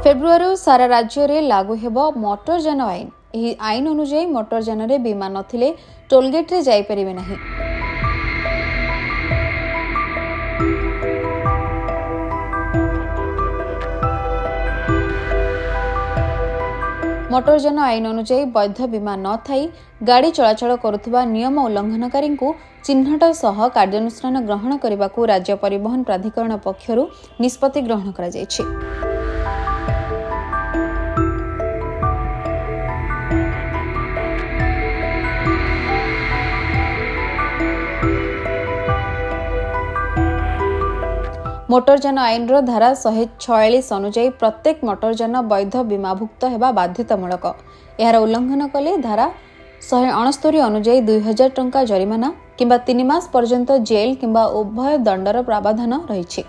February सारा राज्य में लागू हेब मोटरयान आईन। यह आईन अनुजाई मोटरयान रे बीमा नथिले टोलगेट रे जाई परिबे नहीं। मोटरयान आईन अनुजाई वैध बीमा न थाई गाड़ी चलाचल करुवा नियम उल्लंघनकारी चिन्हट सह कार्यानुष्ठान ग्रहण करने को राज्य परिवहन प्राधिकरण पक्षरु निष्पत्ति ग्रहण करा जायछि। मोटरयान आईन रो धारा 146 अनुजाई प्रत्येक मोटरयान वैध बीमाभुक्त हेबा बाध्यतामूलक। यार उल्लंघन कले धारा 169 अनुजाई 2000 टंका जरिमाना किंबा 3 मास पर्यंत जेल किंबा उभय दंडर प्रावधान रही।